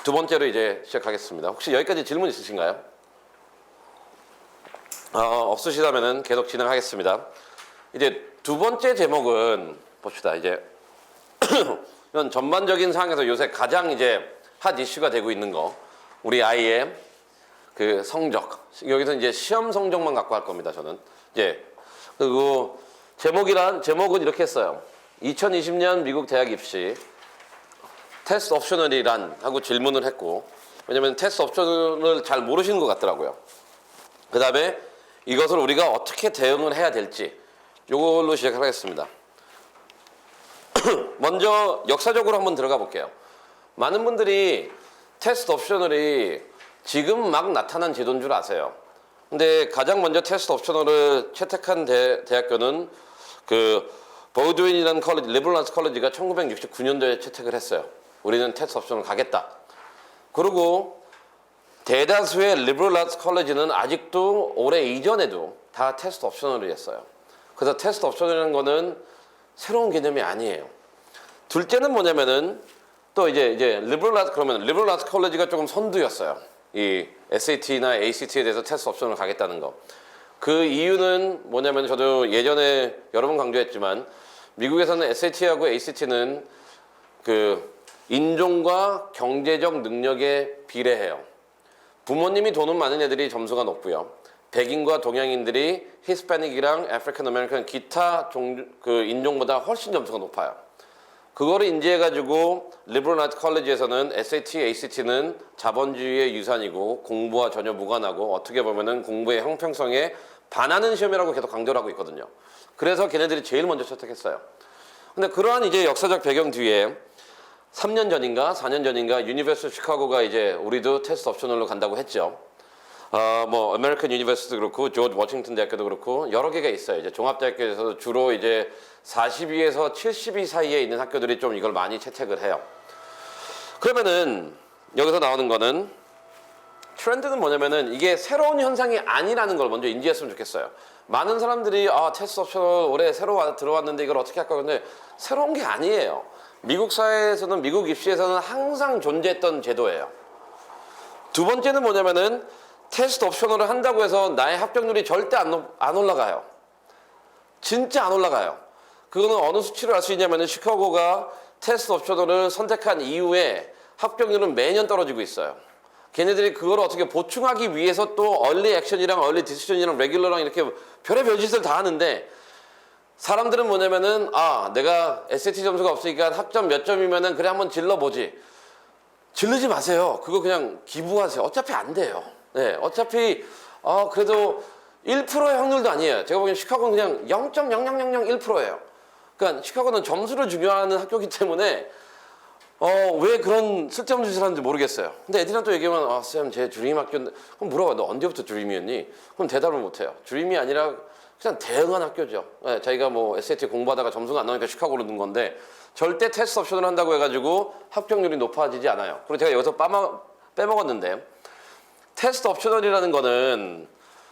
두 번째로 이제 시작하겠습니다. 혹시 여기까지 질문 있으신가요? 없으시다면은 계속 진행하겠습니다. 이제 두 번째 제목은 봅시다. 이제 이런 전반적인 상황에서 요새 가장 이제 핫 이슈가 되고 있는 거, 우리 아이의 그 성적. 여기서 이제 시험 성적만 갖고 할 겁니다. 저는 이제 그리고 제목은 이렇게 했어요. 2020년 미국 대학 입시 테스트 옵셔널이란 하고 질문을 했고, 왜냐면 테스트 옵셔널을 잘 모르시는 것 같더라고요. 그 다음에 이것을 우리가 어떻게 대응을 해야 될지 이걸로 시작하겠습니다. 먼저 역사적으로 한번 들어가 볼게요. 많은 분들이 테스트 옵셔널이 지금 막 나타난 제도인 줄 아세요. 근데 가장 먼저 테스트 옵셔널을 채택한 대학교는 그 버드윈이라는 컬리지, 리버럴 아츠 컬리지가 1969년도에 채택을 했어요. 우리는 테스트 옵셔널 가겠다. 그리고 대다수의 리버럴 아츠 컬리지는 아직도 올해 이전에도 다 테스트 옵셔널을 했어요. 그래서 테스트 옵셔널이라는 거는 새로운 개념이 아니에요. 둘째는 뭐냐면은 또 이제 리버럴 아츠 컬리지가 조금 선두였어요. 이 SAT나 ACT에 대해서 테스트 옵션을 가겠다는 거. 그 이유는 뭐냐면 저도 예전에 여러 번 강조했지만 미국에서는 SAT하고 ACT는 그 인종과 경제적 능력에 비례해요. 부모님이 돈은 많은 애들이 점수가 높고요. 백인과 동양인들이 히스패닉이랑 아프리칸 아메리칸 기타 그 인종보다 훨씬 점수가 높아요. 그거를 인지해가지고 리버럴 아츠 컬리지에서는 SAT, ACT는 자본주의의 유산이고 공부와 전혀 무관하고 어떻게 보면은 공부의 형평성에 반하는 시험이라고 계속 강조를 하고 있거든요. 그래서 걔네들이 제일 먼저 채택했어요. 근데 그러한 이제 역사적 배경 뒤에 3년 전인가 4년 전인가 유니버시티 시카고가 이제 우리도 테스트 옵셔널로 간다고 했죠. 뭐 아메리칸 유니버시티도 그렇고 조지 워싱턴 대학교도 그렇고 여러 개가 있어요. 이제 종합대학교에서 주로 이제 42에서 72 사이에 있는 학교들이 좀 이걸 많이 채택을 해요. 그러면은 여기서 나오는 거는 트렌드는 뭐냐면은 이게 새로운 현상이 아니라는 걸 먼저 인지했으면 좋겠어요. 많은 사람들이 테스트 옵셔널 올해 새로 들어왔는데 이걸 어떻게 할까? 근데 새로운 게 아니에요. 미국 사회에서는 미국 입시에서는 항상 존재했던 제도예요. 두 번째는 뭐냐면은 테스트 옵셔널을 한다고 해서 나의 합격률이 절대 안 올라가요. 진짜 안 올라가요. 그거는 어느 수치로 알 수 있냐면은 시카고가 테스트 옵셔널을 선택한 이후에 합격률은 매년 떨어지고 있어요. 걔네들이 그걸 어떻게 보충하기 위해서 또 얼리 액션이랑 얼리 디시전이랑 레귤러랑 이렇게 별의별 짓을 다 하는데 사람들은 뭐냐면은 내가 SAT 점수가 없으니까 학점 몇 점이면은 그래 한번 질러보지. 질르지 마세요. 그거 그냥 기부하세요. 어차피 안 돼요. 네, 어차피 그래도 1%의 확률도 아니에요. 제가 보기엔 시카고는 그냥 0.0001%예요. 그러니까 시카고는 점수를 중요하는 학교이기 때문에 왜 그런 쓸데없는 짓을 하는지 모르겠어요. 근데 애들이랑 또 얘기하면 쌤 제 드림 학교인데 그럼 물어봐. 너 언제부터 드림이었니? 그럼 대답을 못해요. 드림이 아니라 그냥 대응한 학교죠. 네, 자기가 뭐 SAT 공부하다가 점수가 안 나오니까 시카고로 넣은 건데 절대 테스트 옵션을 한다고 해가지고 합격률이 높아지지 않아요. 그리고 제가 여기서 빼먹었는데 테스트 옵셔널이라는 거는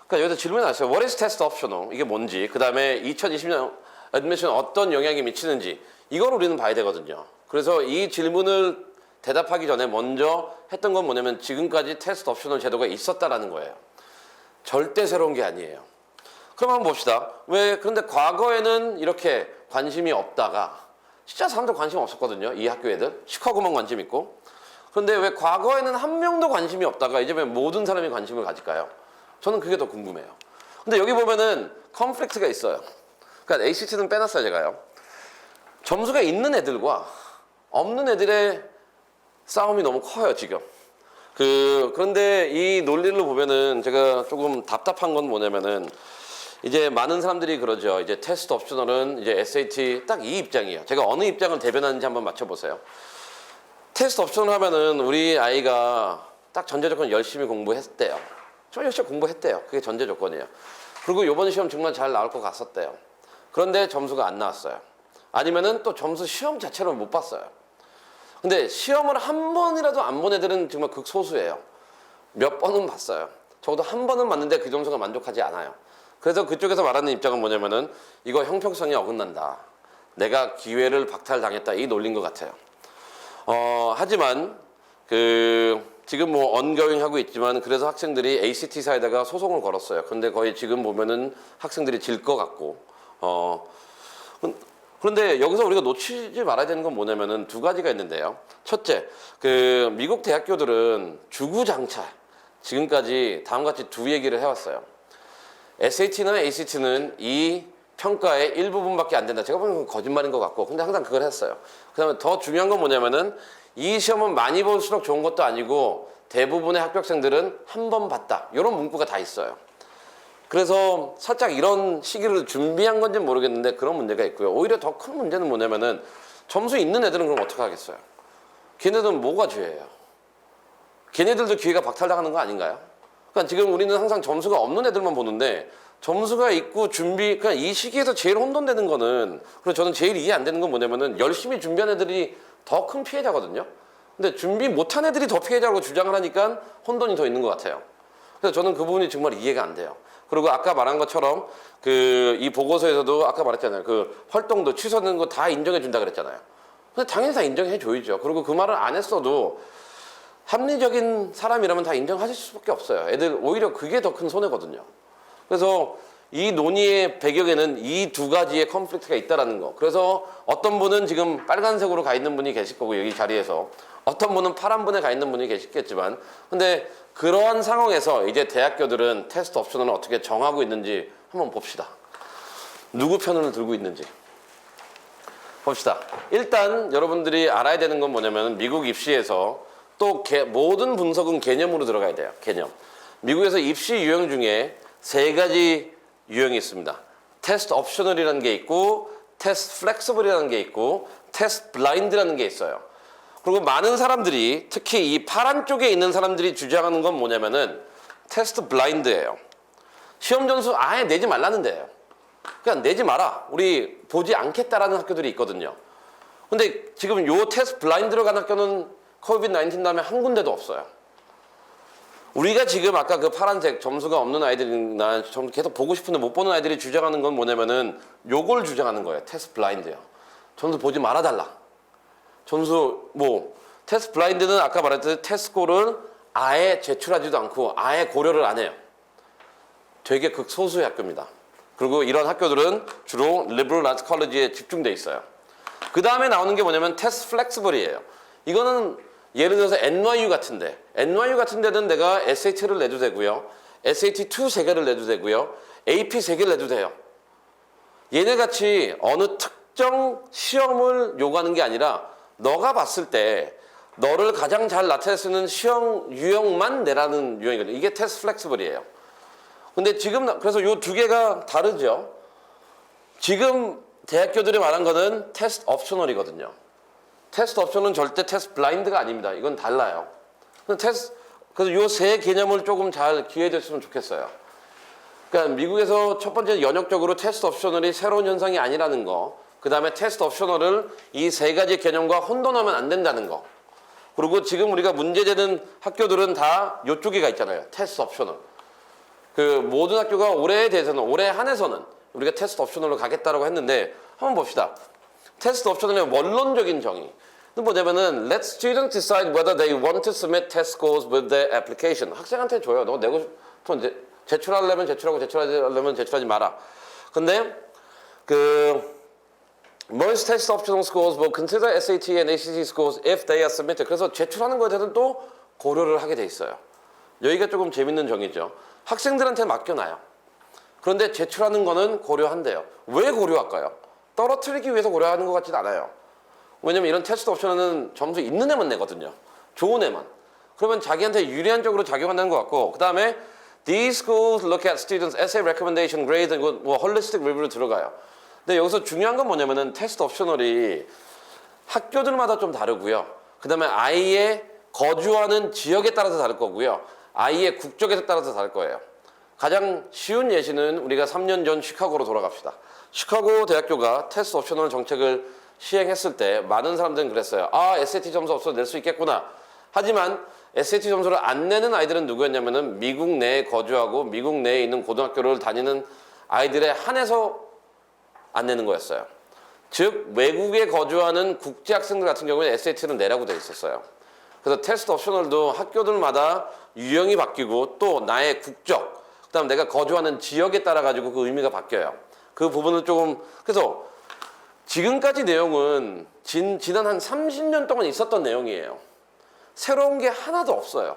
그러니까 여기서 질문이 나왔어요. What is test optional? 이게 뭔지, 그 다음에 2020년 admission 어떤 영향이 미치는지 이걸 우리는 봐야 되거든요. 그래서 이 질문을 대답하기 전에 먼저 했던 건 뭐냐면 지금까지 테스트 옵셔널 제도가 있었다라는 거예요. 절대 새로운 게 아니에요. 그럼 한번 봅시다. 그런데 과거에는 이렇게 관심이 없다가 진짜 사람들 관심 없었거든요. 이 학교 애들 시카고만 관심 있고. 그런데 왜 과거에는 한 명도 관심이 없다가 이제 왜 모든 사람이 관심을 가질까요? 저는 그게 더 궁금해요. 근데 여기 보면은 컨플릭트가 있어요. 그러니까 ACT는 빼놨어요, 제가요. 점수가 있는 애들과 없는 애들의 싸움이 너무 커요, 지금. 그런데 이 논리를 보면은 제가 조금 답답한 건 뭐냐면은 이제 많은 사람들이 그러죠. 이제 테스트 옵셔널은 이제 SAT 딱 이 입장이에요. 제가 어느 입장을 대변하는지 한번 맞춰보세요. 테스트 옵션을 하면은 우리 아이가 딱 전제 조건 열심히 공부했대요. 좀 열심히 공부했대요. 그게 전제 조건이에요. 그리고 이번 시험 정말 잘 나올 것 같았대요. 그런데 점수가 안 나왔어요. 아니면은 또 점수 시험 자체를 못 봤어요. 근데 시험을 한 번이라도 안 본 애들은 정말 극소수예요. 몇 번은 봤어요. 적어도 한 번은 봤는데 그 점수가 만족하지 않아요. 그래서 그쪽에서 말하는 입장은 뭐냐면은 이거 형평성이 어긋난다. 내가 기회를 박탈당했다. 이 논리인 것 같아요. 하지만 지금 뭐 언거잉 하고 있지만 그래서 학생들이 ACT사에다가 소송을 걸었어요. 근데 거의 지금 보면은 학생들이 질 것 같고 그런데 여기서 우리가 놓치지 말아야 되는 건 뭐냐면은 두 가지가 있는데요. 첫째, 미국 대학교들은 주구장창 지금까지 다음과 같이 두 얘기를 해왔어요. SAT나 ACT는 이 평가의 일부분밖에 안 된다. 제가 보기엔 그건 거짓말인 것 같고, 근데 항상 그걸 했어요. 그 다음에 더 중요한 건 뭐냐면은 이 시험은 많이 볼수록 좋은 것도 아니고 대부분의 합격생들은 한 번 봤다. 이런 문구가 다 있어요. 그래서 살짝 이런 시기를 준비한 건지는 모르겠는데 그런 문제가 있고요. 오히려 더 큰 문제는 뭐냐면은 점수 있는 애들은 그럼 어떻게 하겠어요? 걔네들은 뭐가 죄예요? 걔네들도 기회가 박탈당하는 거 아닌가요? 그러니까 지금 우리는 항상 점수가 없는 애들만 보는데 점수가 있고 그러니까 이 시기에서 제일 혼돈되는 거는, 그리고 저는 제일 이해 안 되는 건 뭐냐면은 열심히 준비한 애들이 더 큰 피해자거든요. 근데 준비 못한 애들이 더 피해자라고 주장을 하니까 혼돈이 더 있는 것 같아요. 그래서 저는 그 부분이 정말 이해가 안 돼요. 그리고 아까 말한 것처럼 이 보고서에서도 아까 말했잖아요. 활동도 취소되는 거 다 인정해 준다 그랬잖아요. 근데 당연히 다 인정해 줘야죠. 그리고 그 말을 안 했어도 합리적인 사람이라면 다 인정하실 수밖에 없어요. 애들 오히려 그게 더 큰 손해거든요. 그래서 이 논의의 배경에는 이 두 가지의 컨플릭트가 있다라는 거. 그래서 어떤 분은 지금 빨간색으로 가 있는 분이 계실 거고 여기 자리에서 어떤 분은 파란분에 가 있는 분이 계시겠지만, 근데 그러한 상황에서 이제 대학교들은 테스트 옵션을 어떻게 정하고 있는지 한번 봅시다. 누구 편을 들고 있는지 봅시다. 일단 여러분들이 알아야 되는 건 뭐냐면 미국 입시에서 또 모든 분석은 개념으로 들어가야 돼요. 개념. 미국에서 입시 유형 중에 세 가지 유형이 있습니다. 테스트 옵셔널이라는 게 있고, 테스트 플렉서블이라는 게 있고, 테스트 블라인드라는 게 있어요. 그리고 많은 사람들이, 특히 이 파란 쪽에 있는 사람들이 주장하는 건 뭐냐면은 테스트 블라인드예요. 시험 점수 아예 내지 말라는 데예요. 그냥 내지 마라. 우리 보지 않겠다라는 학교들이 있거든요. 근데 지금 요 테스트 블라인드로 간 학교는 코비드 19 다음에 한 군데도 없어요. 우리가 지금 아까 그 파란색 점수가 없는 아이들이나 좀 계속 보고 싶은데 못 보는 아이들이 주장하는 건 뭐냐면은 요걸 주장하는 거예요. 테스트 블라인드요. 점수 보지 말아달라. 점수 테스트 블라인드는 아까 말했듯이 테스트 스코어를 아예 제출하지도 않고 아예 고려를 안 해요. 되게 극소수의 학교입니다. 그리고 이런 학교들은 주로 리버럴 아츠 컬리지에 집중돼 있어요. 그 다음에 나오는 게 뭐냐면 테스트 플렉시블이에요. 이거는 예를 들어서 NYU 같은 데는 내가 SAT를 내도 되고요. SAT2 3개를 내도 되고요. AP 3개를 내도 돼요. 얘네같이 어느 특정 시험을 요구하는 게 아니라 너가 봤을 때 너를 가장 잘 나타낼 수 있는 시험 유형만 내라는 유형이거든요. 이게 테스트 플렉시블이에요. 근데 지금 그래서 요 두 개가 다르죠. 지금 대학교들이 말한 거는 테스트 옵셔널이거든요. 테스트 옵션은 절대 테스트 블라인드가 아닙니다. 이건 달라요. 그래서 요 세 개념을 조금 잘 기회됐으면 좋겠어요. 그러니까 미국에서 첫 번째 연역적으로 테스트 옵셔널이 새로운 현상이 아니라는 거, 그 다음에 테스트 옵셔널을 이 세 가지 개념과 혼돈하면 안 된다는 거, 그리고 지금 우리가 문제되는 학교들은 다 요쪽에가 있잖아요. 테스트 옵셔널. 모든 학교가 올해에 대해서는, 올해 한해서는 우리가 테스트 옵셔널로 가겠다라고 했는데 한번 봅시다. 테스트 옵셔널의 원론적인 정의. 뭐냐면은 let students decide whether they want to submit test scores with their application. 학생한테 줘요. 너 내고 싶으면 제출하려면 제출하고 제출하려면 제출하지 마라. 근데 most test optional scores will consider SAT and ACT scores if they are submitted. 그래서 제출하는 거에 대해서는 또 고려를 하게 돼 있어요. 여기가 조금 재밌는 정의죠. 학생들한테 맡겨놔요. 그런데 제출하는 거는 고려한대요. 왜 고려할까요? 떨어뜨리기 위해서 고려하는 것 같지는 않아요. 왜냐면 이런 테스트 옵션은 점수 있는 애만 내거든요. 좋은 애만. 그러면 자기한테 유리한 쪽으로 작용한다는 것 같고, 그 다음에 these schools look at students' essay recommendation grades and holistic review로 들어가요. 근데 여기서 중요한 건 뭐냐면은 테스트 옵셔널이 학교들마다 좀 다르고요. 그 다음에 아이의 거주하는 지역에 따라서 다를 거고요. 아이의 국적에 따라서 다를 거예요. 가장 쉬운 예시는 우리가 3년 전 시카고로 돌아갑시다. 시카고 대학교가 테스트 옵셔널 정책을 시행했을 때 많은 사람들은 그랬어요. SAT 점수 없어도 낼 수 있겠구나. 하지만 SAT 점수를 안 내는 아이들은 누구였냐면은 미국 내에 거주하고 미국 내에 있는 고등학교를 다니는 아이들에 한해서 안 내는 거였어요. 즉 외국에 거주하는 국제 학생들 같은 경우에는 SAT는 내라고 돼 있었어요. 그래서 테스트 옵셔널도 학교들마다 유형이 바뀌고 또 나의 국적, 그다음 내가 거주하는 지역에 따라 가지고 그 의미가 바뀌어요. 그 부분은 조금 그래서 지금까지 내용은 지난 한 30년 동안 있었던 내용이에요. 새로운 게 하나도 없어요.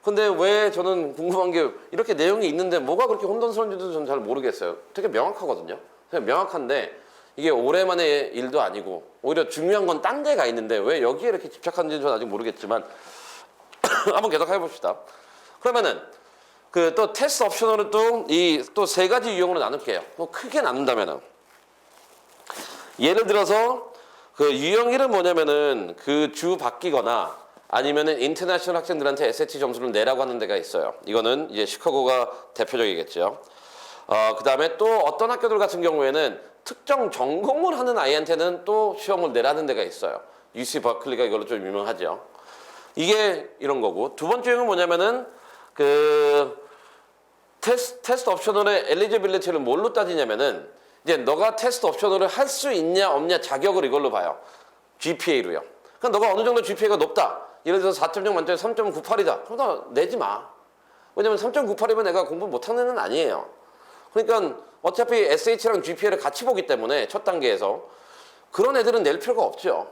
근데 왜 저는 궁금한 게 이렇게 내용이 있는데 뭐가 그렇게 혼돈스러운지도 저는 잘 모르겠어요. 되게 명확하거든요. 되게 명확한데 이게 오랜만의 일도 아니고 오히려 중요한 건 딴 데가 있는데 왜 여기에 이렇게 집착하는지는 저는 아직 모르겠지만 한번 계속 해봅시다. 그러면은 그 또 테스트 옵셔널은 또 이 또 세 가지 유형으로 나눌게요. 또 크게 나눈다면은 예를 들어서 그 유형 1은 뭐냐면은 그 주 바뀌거나 아니면은 인터내셔널 학생들한테 SAT 점수를 내라고 하는 데가 있어요. 이거는 이제 시카고가 대표적이겠죠. 그 다음에 또 어떤 학교들 같은 경우에는 특정 전공을 하는 아이한테는 또 시험을 내라는 데가 있어요. UC 버클리가 이걸로 좀 유명하죠. 이게 이런 거고 두 번째 유형은 뭐냐면은 그 테스트 옵셔널의 엘리지빌리티를 뭘로 따지냐면은 이제 너가 테스트 옵셔널을 할 수 있냐 없냐 자격을 이걸로 봐요. GPA로요. 그러니까 너가 어느 정도 GPA가 높다. 예를 들어서 4.0 만점에 3.98이다. 그럼 너 내지 마. 왜냐면 3.98이면 내가 공부 못하는 애는 아니에요. 그러니까 어차피 SH랑 GPA를 같이 보기 때문에 첫 단계에서 그런 애들은 낼 필요가 없죠.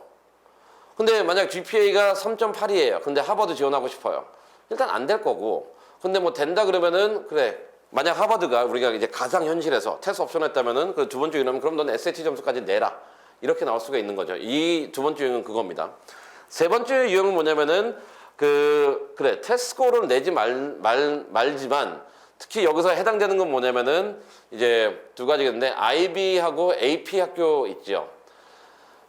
근데 만약 GPA가 3.8이에요. 근데 하버드 지원하고 싶어요. 일단 안 될 거고. 근데 뭐 된다 그러면은 그래. 만약 하버드가 우리가 이제 가상 현실에서 테스트 옵션 했다면은 그 두 번째 유형은 그럼 넌 SAT 점수까지 내라. 이렇게 나올 수가 있는 거죠. 이 두 번째 유형은 그겁니다. 세 번째 유형은 뭐냐면은 그래 테스트 스코어를 내지 말지만 특히 여기서 해당되는 건 뭐냐면은 이제 두 가지인데 IB하고 AP 학교 있죠.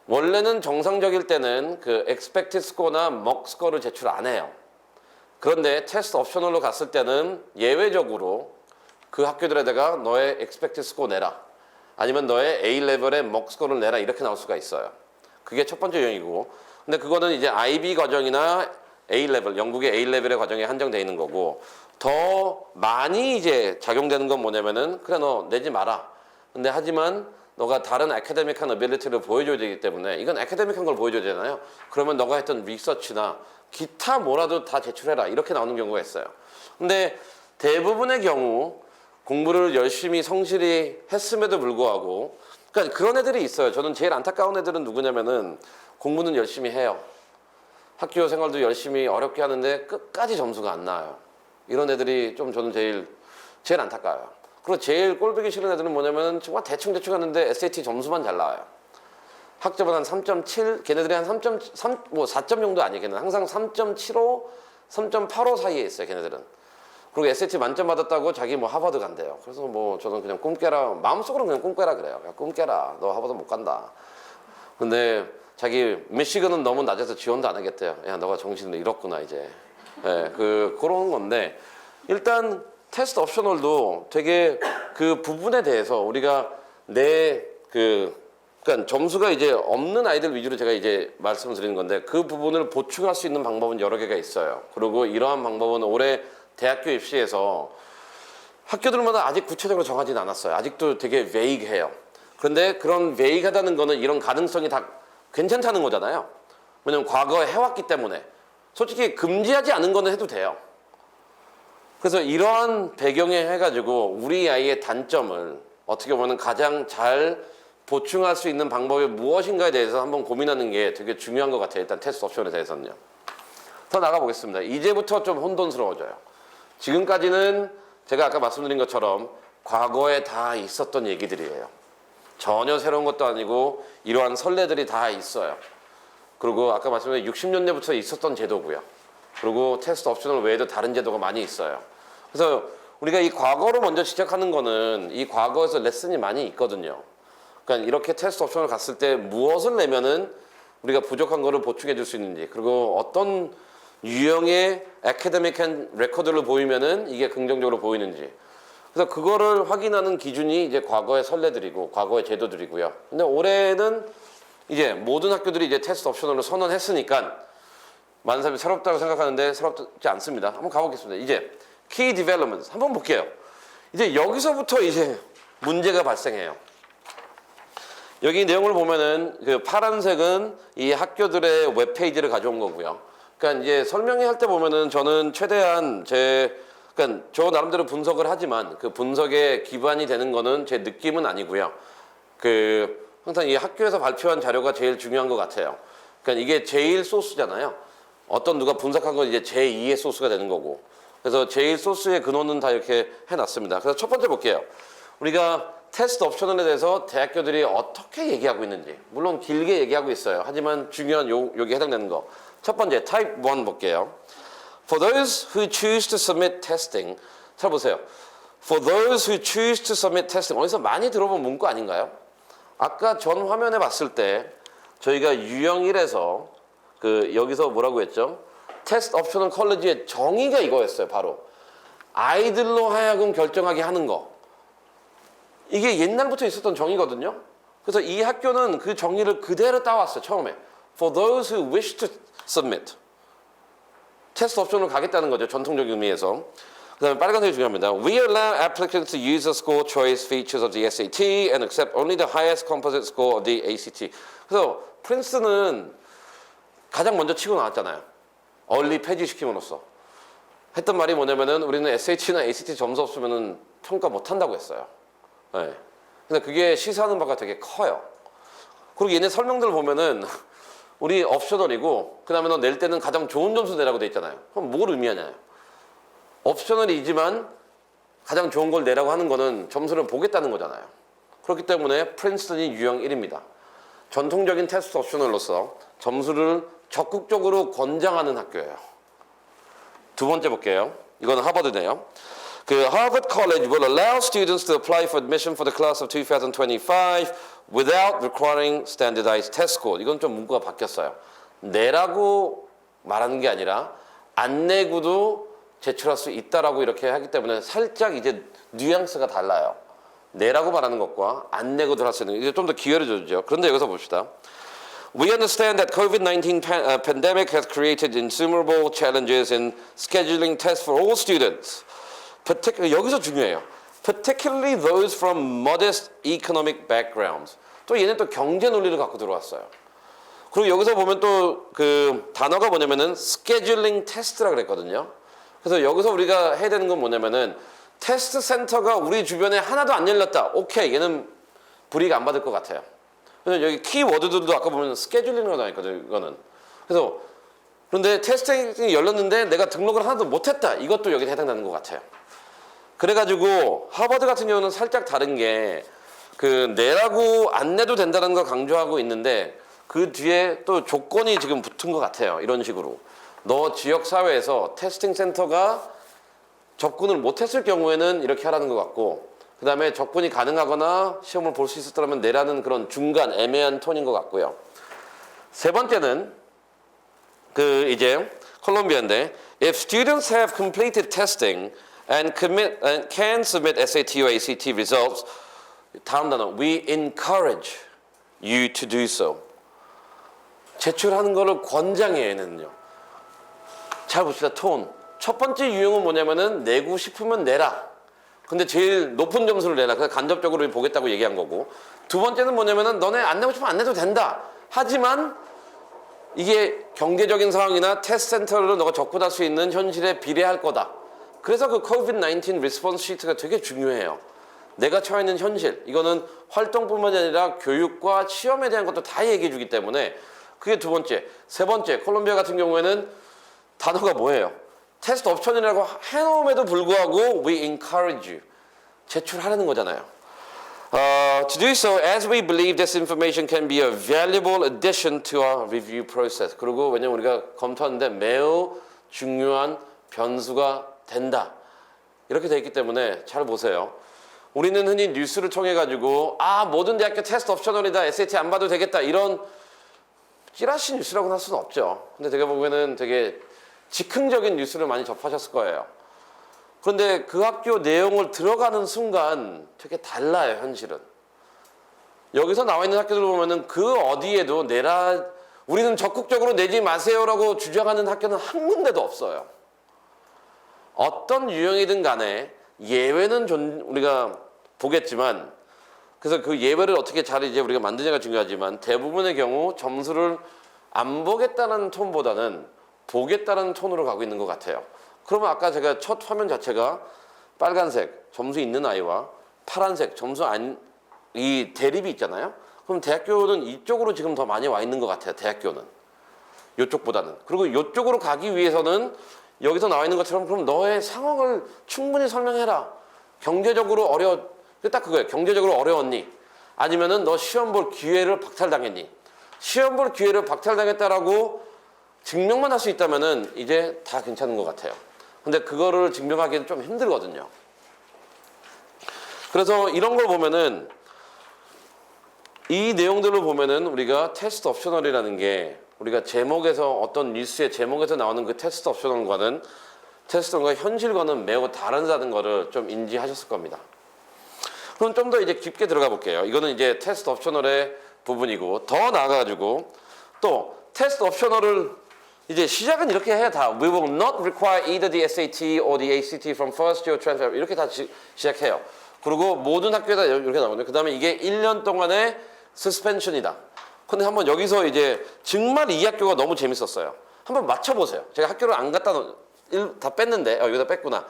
원래는 정상적일 때는 그 expected score나 mock score를 제출 안 해요. 그런데 테스트 옵셔널로 갔을 때는 예외적으로 그 학교들에다가 너의 expected score 내라. 아니면 너의 A-레벨의 mock score를 내라. 이렇게 나올 수가 있어요. 그게 첫 번째 유형이고. 근데 그거는 이제 IB 과정이나 A-레벨, 영국의 A-레벨의 과정에 한정되어 있는 거고 더 많이 이제 작용되는 건 뭐냐면은 그래 너 내지 마라. 근데 하지만 너가 다른 아카데믹한 어빌리티를 보여줘야 되기 때문에 이건 아카데믹한 걸 보여줘야 되잖아요. 그러면 너가 했던 리서치나 기타 뭐라도 다 제출해라. 이렇게 나오는 경우가 있어요. 근데 대부분의 경우 공부를 열심히 성실히 했음에도 불구하고 그러니까 그런 애들이 있어요. 저는 제일 안타까운 애들은 누구냐면은 공부는 열심히 해요. 학교 생활도 열심히 어렵게 하는데 끝까지 점수가 안 나와요. 이런 애들이 좀 저는 제일 안타까워요. 그리고 제일 꼴보기 싫은 애들은 뭐냐면 정말 대충 하는데 SAT 점수만 잘 나와요. 학점은 한 3.7, 걔네들이 한 3.3, 뭐 4점 정도 아니에요. 걔는 항상 3.75, 3.85 사이에 있어요. 걔네들은. 그리고 SAT 만점 받았다고 자기 뭐 하버드 간대요. 그래서 뭐 저는 그냥 꿈 깨라, 마음속으로 그냥 꿈 깨라 그래요. 야, 꿈 깨라. 너 하버드 못 간다. 근데 자기 미시건은 너무 낮아서 지원도 안 하겠대요. 야, 너가 정신을 잃었구나 이제. 예, 그런 건데 일단 테스트 옵셔널도 되게 그 부분에 대해서 우리가 그러니까 점수가 이제 없는 아이들 위주로 제가 이제 말씀을 드리는 건데 그 부분을 보충할 수 있는 방법은 여러 개가 있어요. 그리고 이러한 방법은 올해 대학교 입시에서 학교들마다 아직 구체적으로 정하지는 않았어요. 아직도 되게 베이그해요. 그런데 그런 베이그하다는 거는 이런 가능성이 다 괜찮다는 거잖아요. 왜냐면 과거에 해왔기 때문에 솔직히 금지하지 않은 거는 해도 돼요. 그래서 이러한 배경에 해가지고 우리 아이의 단점을 어떻게 보면 가장 잘 보충할 수 있는 방법이 무엇인가에 대해서 한번 고민하는 게 되게 중요한 것 같아요. 일단 테스트 옵션에 대해서는요. 더 나가보겠습니다. 이제부터 좀 혼돈스러워져요. 지금까지는 제가 아까 말씀드린 것처럼 과거에 다 있었던 얘기들이에요. 전혀 새로운 것도 아니고 이러한 선례들이 다 있어요. 그리고 아까 말씀드린 60년대부터 있었던 제도고요. 그리고 테스트 옵셔널 외에도 다른 제도가 많이 있어요. 그래서 우리가 이 과거로 먼저 시작하는 거는 이 과거에서 레슨이 많이 있거든요. 그러니까 이렇게 테스트 옵션을 갔을 때 무엇을 내면은 우리가 부족한 거를 보충해 줄 수 있는지 그리고 어떤 유형의 아카데믹한 레코드를 보이면은 이게 긍정적으로 보이는지 그래서 그거를 확인하는 기준이 이제 과거의 선례들이고 과거의 제도들이고요. 근데 올해는 이제 모든 학교들이 이제 테스트 옵션을 선언했으니까 많은 사람이 새롭다고 생각하는데 새롭지 않습니다. 한번 가보겠습니다. 이제 Key Developments 한번 볼게요. 이제 여기서부터 이제 문제가 발생해요. 여기 내용을 보면은 그 파란색은 이 학교들의 웹페이지를 가져온 거고요. 그러니까 이제 설명회 할 때 보면은 저는 최대한 그러니까 저 나름대로 분석을 하지만 그 분석에 기반이 되는 거는 제 느낌은 아니고요. 항상 이 학교에서 발표한 자료가 제일 중요한 것 같아요. 그러니까 이게 제일 소스잖아요. 어떤 누가 분석한 건 이제 제2의 소스가 되는 거고. 그래서 제일 소스의 근원은 다 이렇게 해놨습니다. 그래서 첫 번째 볼게요. 우리가 테스트 옵션에 대해서 대학교들이 어떻게 얘기하고 있는지. 물론 길게 얘기하고 있어요. 하지만 중요한 여기 해당되는 거. 첫 번째, 타입 1 볼게요. For those who choose to submit testing. 잘 보세요. For those who choose to submit testing. 어디서 많이 들어본 문구 아닌가요? 아까 전 화면에 봤을 때 저희가 유형 1에서 여기서 뭐라고 했죠? 테스트 옵셔널 컬리지의 정의가 이거였어요. 바로 아이들로 하여금 결정하게 하는 거. 이게 옛날부터 있었던 정의거든요. 그래서 이 학교는 그 정의를 그대로 따왔어요. 처음에 For those who wish to submit. 테스트 옵션으로 가겠다는 거죠. 전통적인 의미에서. 그 다음에 빨간색이 중요합니다. We allow applicants to use the score choice features of the SAT and accept only the highest composite score of the ACT. 그래서 프린스는 가장 먼저 치고 나왔잖아요. 얼리 폐지시킴으로써. 했던 말이 뭐냐면은 우리는 SAT나 ACT 점수 없으면은 평가 못 한다고 했어요. 네. 근데 그게 시사하는 바가 되게 커요. 그리고 얘네 설명들을 보면은 우리 옵셔널이고 그 다음에 너 낼 때는 가장 좋은 점수 내라고 돼 있잖아요. 그럼 뭘 의미하냐요? 옵셔널이지만 가장 좋은 걸 내라고 하는 거는 점수를 보겠다는 거잖아요. 그렇기 때문에 프린스턴이 유형 1입니다. 전통적인 테스트 옵셔널로서 점수를 적극적으로 권장하는 학교예요. 두 번째 볼게요. 이거는 하버드네요. Harvard College will allow students to apply for admission for the class of 2025 without requiring standardized test score. 이건 좀 문구가 바뀌었어요. 내라고 말하는 게 아니라 안 내고도 제출할 수 있다라고 이렇게 하기 때문에 살짝 이제 뉘앙스가 달라요. 내라고 말하는 것과 안 내고도 할 수 있는 이제 좀 더 기회를 주죠. 그런데 여기서 봅시다. We understand that COVID-19 pandemic has created innumerable challenges in scheduling tests for all students. 여기서 중요해요. Particularly those from modest economic backgrounds. 또 얘는 또 경제 논리를 갖고 들어왔어요. 그리고 여기서 보면 또 단어가 뭐냐면은 scheduling test라 그랬거든요. 그래서 여기서 우리가 해야 되는 건 뭐냐면은 테스트 센터가 우리 주변에 하나도 안 열렸다. 오케이, 얘는 불이익 안 받을 것 같아요. 그래서 여기 키워드들도 아까 보면 스케줄링이라고 나있거든요. 이거는. 그래서 그런데 테스팅이 열렸는데 내가 등록을 하나도 못했다. 이것도 여기에 해당되는 것 같아요. 그래가지고 하버드 같은 경우는 살짝 다른 게 내라고 안 내도 된다는 걸 강조하고 있는데 그 뒤에 또 조건이 지금 붙은 것 같아요. 이런 식으로. 너 지역사회에서 테스팅 센터가 접근을 못했을 경우에는 이렇게 하라는 것 같고 그 다음에 접근이 가능하거나 시험을 볼 수 있었다면 내라는 그런 중간 애매한 톤인 것 같고요. 세 번째는 이제 콜롬비아인데 If students have completed testing and can submit SAT or ACT results 다음 단어 We encourage you to do so. 제출하는 거를 권장해요. 얘는요. 잘 봅시다. 톤. 첫 번째 유형은 뭐냐면은 내고 싶으면 내라. 근데 제일 높은 점수를 내라. 그래서 간접적으로 보겠다고 얘기한 거고. 두 번째는 뭐냐면은 너네 안 내고 싶으면 안 내도 된다. 하지만 이게 경제적인 상황이나 테스트 센터를 너가 접근할 수 있는 현실에 비례할 거다. 그래서 COVID-19 리스폰스 시트가 되게 중요해요. 내가 처해 있는 현실. 이거는 활동뿐만 아니라 교육과 시험에 대한 것도 다 얘기해 주기 때문에 그게 두 번째. 세 번째, 콜롬비아 같은 경우에는 단어가 뭐예요? 테스트 옵션이라고 해놓음에도 불구하고 we encourage you. 제출하라는 거잖아요. To do so as we believe this information can be a valuable addition to our review process. 그리고 왜냐면 우리가 검토하는데 매우 중요한 변수가 된다. 이렇게 돼 있기 때문에 잘 보세요. 우리는 흔히 뉴스를 통해 가지고 모든 대학교 테스트 옵셔널이다. SAT 안 봐도 되겠다. 이런 찌라시 뉴스라고는 할 수는 없죠. 근데 되게 보면은 되게 즉흥적인 뉴스를 많이 접하셨을 거예요. 그런데 그 학교 내용을 들어가는 순간 되게 달라요, 현실은. 여기서 나와 있는 학교들 보면은 그 어디에도 우리는 적극적으로 내지 마세요라고 주장하는 학교는 한 군데도 없어요. 어떤 유형이든 간에 예외는 우리가 보겠지만, 그래서 그 예외를 어떻게 잘 이제 우리가 만드냐가 중요하지만 대부분의 경우 점수를 안 보겠다는 톤보다는 보겠다는 톤으로 가고 있는 것 같아요. 그러면 아까 제가 첫 화면 자체가 빨간색 점수 있는 아이와 파란색 점수 이 대립이 있잖아요. 그럼 대학교는 이쪽으로 지금 더 많이 와 있는 것 같아요. 대학교는 이쪽보다는. 그리고 이쪽으로 가기 위해서는 여기서 나와 있는 것처럼 그럼 너의 상황을 충분히 설명해라. 경제적으로 딱 그거예요. 경제적으로 어려웠니? 아니면은 너 시험 볼 기회를 박탈당했니? 시험 볼 기회를 박탈당했다라고 증명만 할 수 있다면은 이제 다 괜찮은 것 같아요. 근데 그거를 증명하기는 좀 힘들거든요. 그래서 이런 걸 보면은 이 내용들을 보면은 우리가 테스트 옵셔널이라는 게 우리가 제목에서 어떤 뉴스의 제목에서 나오는 그 테스트 옵셔널과는 테스트가 현실과는 매우 다르다는 거를 좀 인지하셨을 겁니다. 그럼 좀 더 이제 깊게 들어가 볼게요. 이거는 이제 테스트 옵셔널의 부분이고 더 나아가지고 또 테스트 옵셔널을 이제 시작은 이렇게 해야 다 We will not require either the SAT or the ACT from first year transfer 이렇게 다 시작해요. 그리고 모든 학교에다 이렇게 나오는데 그 다음에 이게 1년 동안의 suspension이다. 근데 한번 여기서 이제 정말 이 학교가 너무 재밌었어요. 한번 맞춰보세요. 제가 학교를 안 갔다 다 뺐는데 여기다 뺐구나.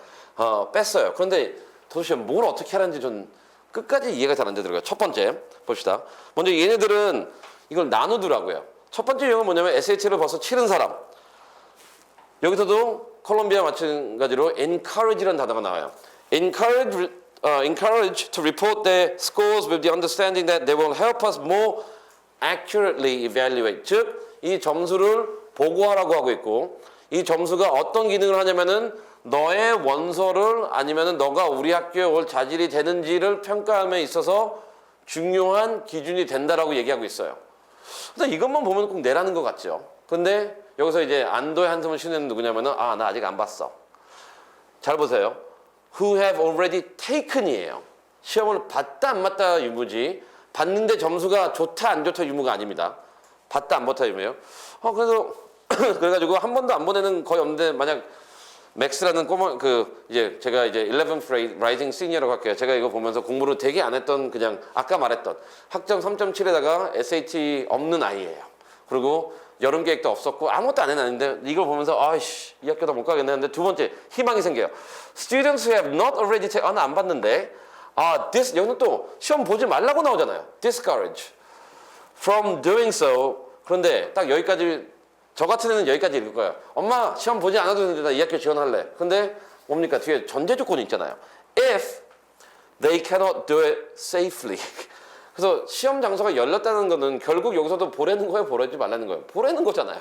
뺐어요. 그런데 도대체 뭘 어떻게 하는지 좀 끝까지 이해가 잘 안 되더라고요. 첫 번째 봅시다. 먼저 얘네들은 이걸 나누더라고요. 첫 번째 유형은 뭐냐면 SAT를 벌써 치른 사람. 여기서도 콜롬비아 마찬가지로 encourage라는 단어가 나와요. encourage to report their scores with the understanding that they will help us more accurately evaluate. 즉, 이 점수를 보고하라고 하고 있고 이 점수가 어떤 기능을 하냐면은 너의 원서를 아니면은 너가 우리 학교에 올 자질이 되는지를 평가함에 있어서 중요한 기준이 된다라고 얘기하고 있어요. 근데 이것만 보면 꼭 내라는 것 같죠. 근데 여기서 이제 안도의 한숨을 쉬는 누구냐면은 나 아직 안 봤어. 잘 보세요. Who have already taken이에요. 시험을 봤다 안 봤다 유무지. 봤는데 점수가 좋다 안 좋다 유무가 아닙니다. 봤다 안 봤다 유무예요. 그래서 그래가지고 한 번도 안 보내는 거의 없는데 만약 맥스라는 꼬마 이제 제가 이제 11th Rising Senior라고 할게요. 제가 이거 보면서 공부를 되게 안 했던 그냥 아까 말했던 학점 3.7에다가 SAT 없는 아이예요. 그리고 여름 계획도 없었고 아무것도 안 해놨는데 이걸 보면서 아이씨 이 학교도 못 가겠네 했는데 두 번째 희망이 생겨요. Students who have not already taken 나 안 봤는데 여기는 또 시험 보지 말라고 나오잖아요. Discourage from doing so. 그런데 딱 여기까지 저 같은 애는 여기까지 읽을 거예요. 엄마 시험 보지 않아도 되는데 나 이 학교 지원할래. 근데 뭡니까 뒤에 전제 조건이 있잖아요. If they cannot do it safely. 그래서 시험 장소가 열렸다는 거는 결국 여기서도 보내는 거예요, 보내지 말라는 거예요. 보내는 거잖아요.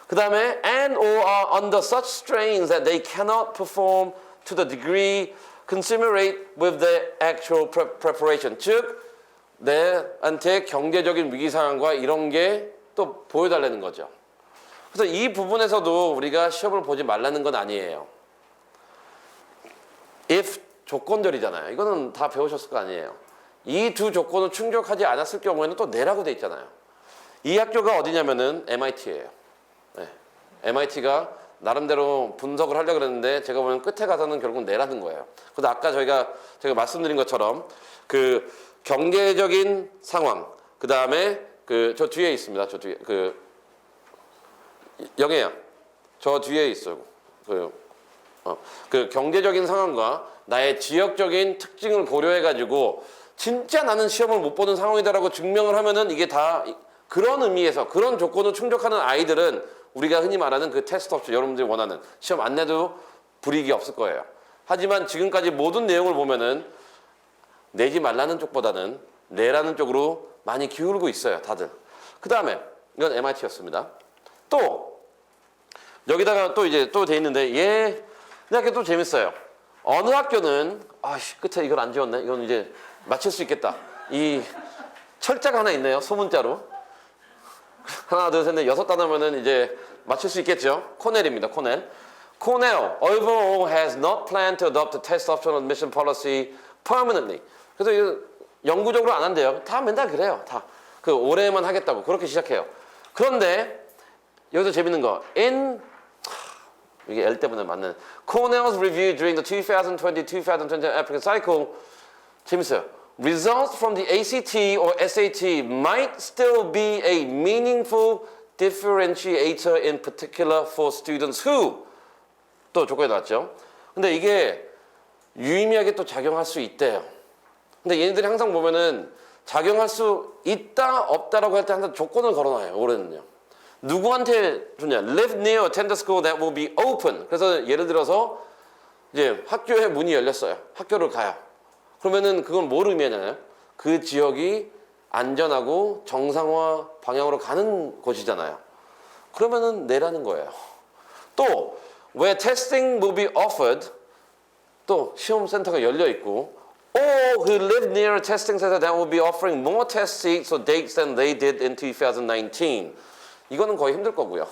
그 다음에 and or are under such strains that they cannot perform to the degree commensurate with the actual preparation. 즉 내한테 경제적인 위기 상황과 이런 게 또 보여달라는 거죠. 그래서 이 부분에서도 우리가 시험을 보지 말라는 건 아니에요. if 조건절이잖아요. 이거는 다 배우셨을 거 아니에요. 이 두 조건을 충족하지 않았을 경우에는 또 내라고 돼 있잖아요. 이 학교가 어디냐면은 MIT예요. 네. MIT가 나름대로 분석을 하려고 그랬는데 제가 보면 끝에 가서는 결국 내라는 거예요. 그래서 아까 제가 말씀드린 것처럼 그 경제적인 상황, 그 다음에 저 뒤에 있습니다. 저 뒤에 영애야. 저 뒤에 있어요. 그 경제적인 상황과 나의 지역적인 특징을 고려해가지고 진짜 나는 시험을 못 보는 상황이다라고 증명을 하면은 이게 다 그런 의미에서 그런 조건을 충족하는 아이들은 우리가 흔히 말하는 그 테스트 옵션 여러분들이 원하는 시험 안 내도 불이익이 없을 거예요. 하지만 지금까지 모든 내용을 보면은 내지 말라는 쪽보다는 내라는 쪽으로 많이 기울고 있어요, 다들. 그 다음에 이건 MIT였습니다. 또 여기다가 또 이제 또 돼 있는데 이 학교 또 재밌어요. 어느 학교는 끝에 이걸 안 지웠네. 이건 이제 맞힐 수 있겠다. 이 철자가 하나 있네요, 소문자로. 하나, 둘, 셋, 넷, 6단어면은 이제 맞출 수 있겠죠. 코넬입니다, 코넬. Cornell overall has not planned to adopt the test option admission policy permanently. 그래서 이거 영구적으로 안 한대요. 다 맨날 그래요. 다. 올해만 하겠다고. 그렇게 시작해요. 그런데, 여기서 재밌는 거. 이게 L 때문에 맞는. Cornell's review during the 2020-2021 applicant cycle. 재밌어요. Results from the ACT or SAT might still be a meaningful differentiator in particular for students who 또 조건이 나왔죠. 근데 이게 유의미하게 또 작용할 수 있대요. 근데 얘네들이 항상 보면은 작용할 수 있다 없다라고 할 때 항상 조건을 걸어놔요. 올해는요. 누구한테 주냐? Live near a tender school that will be open. 그래서 예를 들어서 이제 학교에 문이 열렸어요. 학교를 가요. 그러면은 그건 뭘 의미하냐요? 그 지역이 안전하고 정상화 방향으로 가는 곳이잖아요. 그러면은 내라는 거예요. 또 where testing will be offered, 또 시험 센터가 열려 있고, or who live near a testing center that will be offering more test seats or dates than they did in 2019. 이거는 거의 힘들 거고요.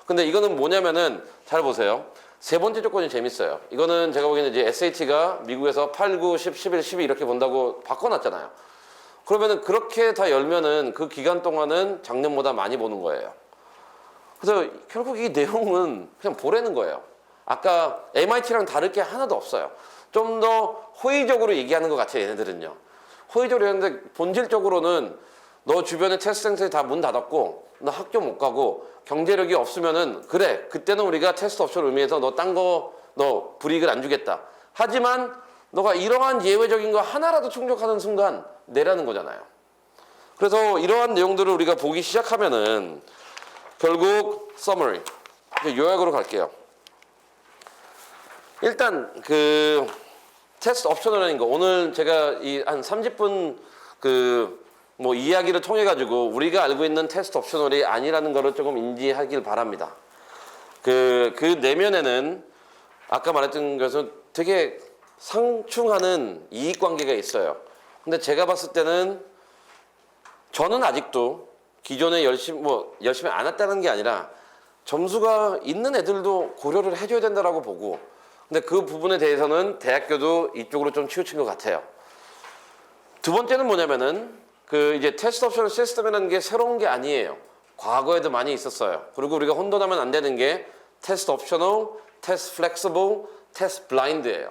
근데 이거는 뭐냐면은 잘 보세요. 세 번째 조건이 재밌어요. 이거는 제가 보기에는 이제 SAT가 미국에서 8, 9, 10, 11, 12 이렇게 본다고 바꿔놨잖아요. 그러면은 그렇게 다 열면은 그 기간 동안은 작년보다 많이 보는 거예요. 그래서 결국 이 내용은 그냥 보라는 거예요. 아까 MIT랑 다를 게 하나도 없어요. 좀 더 호의적으로 얘기하는 것 같아요, 얘네들은요. 호의적으로 했는데 본질적으로는 너 주변에 테스트 센터에 다 문 닫았고 너 학교 못 가고 경제력이 없으면은 그래, 그때는 우리가 테스트 옵션 의미해서 너 딴 거 너 불이익을 안 주겠다. 하지만 너가 이러한 예외적인 거 하나라도 충족하는 순간 내라는 거잖아요. 그래서 이러한 내용들을 우리가 보기 시작하면은 결국 summary, 요약으로 갈게요. 일단 그 테스트 옵셔널인 거 오늘 제가 이 한 30분 그 뭐 이야기를 통해 가지고 우리가 알고 있는 테스트 옵셔널이 아니라는 거를 조금 인지하길 바랍니다. 그 내면에는 아까 말했던 것은 되게 상충하는 이익 관계가 있어요. 근데 제가 봤을 때는 저는 아직도 기존에 열심히 안 했다는 게 아니라 점수가 있는 애들도 고려를 해줘야 된다라고 보고, 근데 그 부분에 대해서는 대학교도 이쪽으로 좀 치우친 것 같아요. 두 번째는 뭐냐면은 그 이제 테스트 옵션 시스템이라는 게 새로운 게 아니에요. 과거에도 많이 있었어요. 그리고 우리가 혼돈하면 안 되는 게 테스트 옵셔널, 테스트 플렉서블, 테스트 블라인드예요.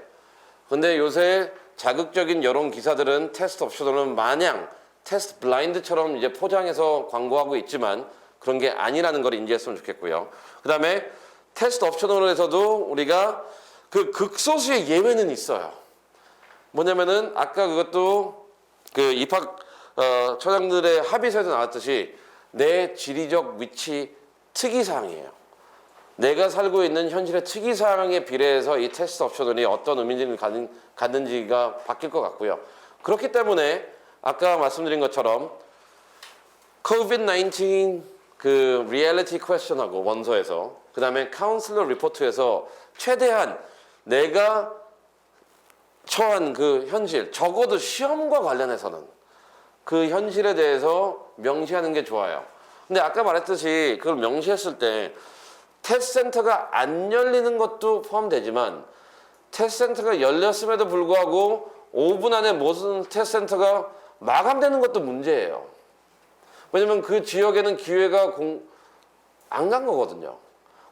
근데 요새 자극적인 여론 기사들은 테스트 옵셔널은 마냥 테스트 블라인드처럼 이제 포장해서 광고하고 있지만 그런 게 아니라는 걸 인지했으면 좋겠고요. 그 다음에 테스트 옵셔널에서도 우리가 그 극소수의 예외는 있어요. 뭐냐면은 아까 그것도 그 입학 처장들의 합의서에서 나왔듯이 내 지리적 위치 특이사항이에요. 내가 살고 있는 현실의 특이사항에 비례해서 이 테스트 옵셔널이 어떤 의미를 갖는지가 바뀔 것 같고요. 그렇기 때문에 아까 말씀드린 것처럼 COVID-19 그 리얼리티 퀘스천하고 원서에서 그 다음에 카운슬러 리포트에서 최대한 내가 처한 그 현실, 적어도 시험과 관련해서는 그 현실에 대해서 명시하는 게 좋아요. 근데 아까 말했듯이 그걸 명시했을 때 테스트 센터가 안 열리는 것도 포함되지만 테스트 센터가 열렸음에도 불구하고 5분 안에 모든 테스트 센터가 마감되는 것도 문제예요. 왜냐면 그 지역에는 기회가 안 간 거거든요.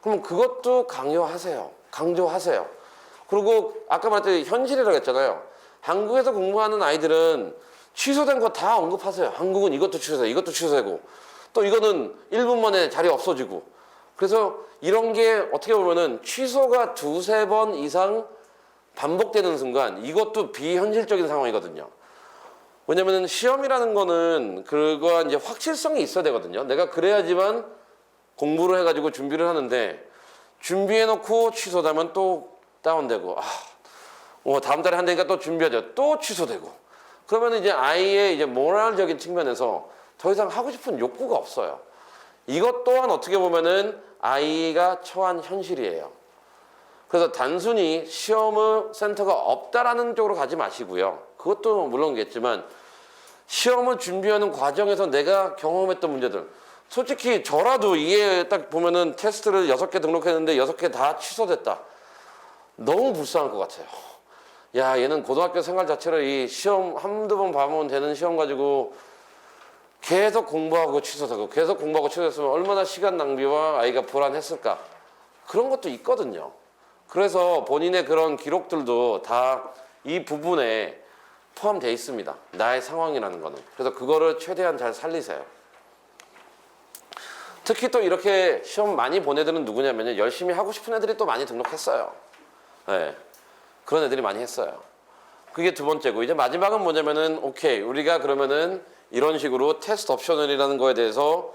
그럼 그것도 강조하세요. 그리고 아까 말했듯이 현실이라고 했잖아요. 한국에서 공부하는 아이들은 취소된 거 다 언급하세요. 한국은 이것도 취소되고 또 이거는 1분 만에 자리 없어지고. 그래서 이런 게 어떻게 보면은 취소가 두세 번 이상 반복되는 순간 이것도 비현실적인 상황이거든요. 왜냐면은 시험이라는 거는 그거와 이제 확실성이 있어야 되거든요. 내가 그래야지만 공부를 해가지고 준비를 하는데 준비해놓고 취소되면 또 다운되고 다음 달에 한다니까 또 준비하죠. 또 취소되고. 그러면 이제 아이의 이제 모랄적인 측면에서 더 이상 하고 싶은 욕구가 없어요. 이것 또한 어떻게 보면은 아이가 처한 현실이에요. 그래서 단순히 시험의 센터가 없다라는 쪽으로 가지 마시고요. 그것도 물론겠지만 시험을 준비하는 과정에서 내가 경험했던 문제들, 솔직히 저라도 이해 딱 보면은 테스트를 6개 등록했는데 6개 다 취소됐다. 너무 불쌍할 것 같아요. 야, 얘는 고등학교 생활 자체를 이 시험 한두 번 봐보면 되는 시험 가지고 계속 공부하고 취소됐으면 얼마나 시간 낭비와 아이가 불안했을까. 그런 것도 있거든요. 그래서 본인의 그런 기록들도 다 이 부분에 포함되어 있습니다. 나의 상황이라는 거는. 그래서 그거를 최대한 잘 살리세요. 특히 또 이렇게 시험 많이 본 애들은 누구냐면요. 열심히 하고 싶은 애들이 또 많이 등록했어요. 네. 그런 애들이 많이 했어요. 그게 두 번째고, 이제 마지막은 뭐냐면은, 오케이, 우리가 그러면은 이런 식으로 테스트 옵셔널이라는 거에 대해서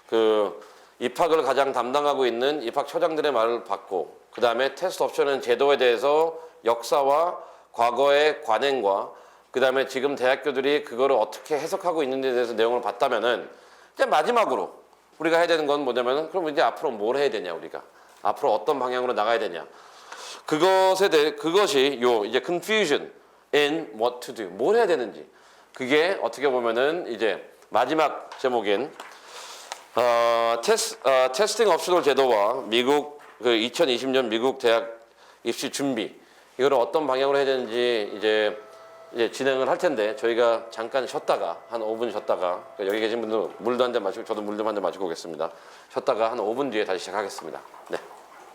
그 입학을 가장 담당하고 있는 입학처장들의 말을 받고, 그 다음에 테스트 옵셔널 제도에 대해서 역사와 과거의 관행과 그 다음에 지금 대학교들이 그거를 어떻게 해석하고 있는지에 대해서 내용을 봤다면은, 이제 마지막으로 우리가 해야 되는 건 뭐냐면은, 그럼 이제 앞으로 뭘 해야 되냐, 우리가 앞으로 어떤 방향으로 나가야 되냐, 그것에 대해, 그것이 요 이제 confusion in what to do, 뭘 해야 되는지, 그게 어떻게 보면은 이제 마지막 제목인 테스팅 옵셔널 제도와 미국 그 2020년 미국 대학 입시 준비, 이거를 어떤 방향으로 해야 되는지 이제 진행을 할 텐데, 저희가 잠깐 쉬었다가 한 5분 쉬었다가, 여기 계신 분들 물도 한 잔 마시고 저도 물 좀 한 잔 마시고 오겠습니다. 쉬었다가 한 5분 뒤에 다시 시작하겠습니다. 네.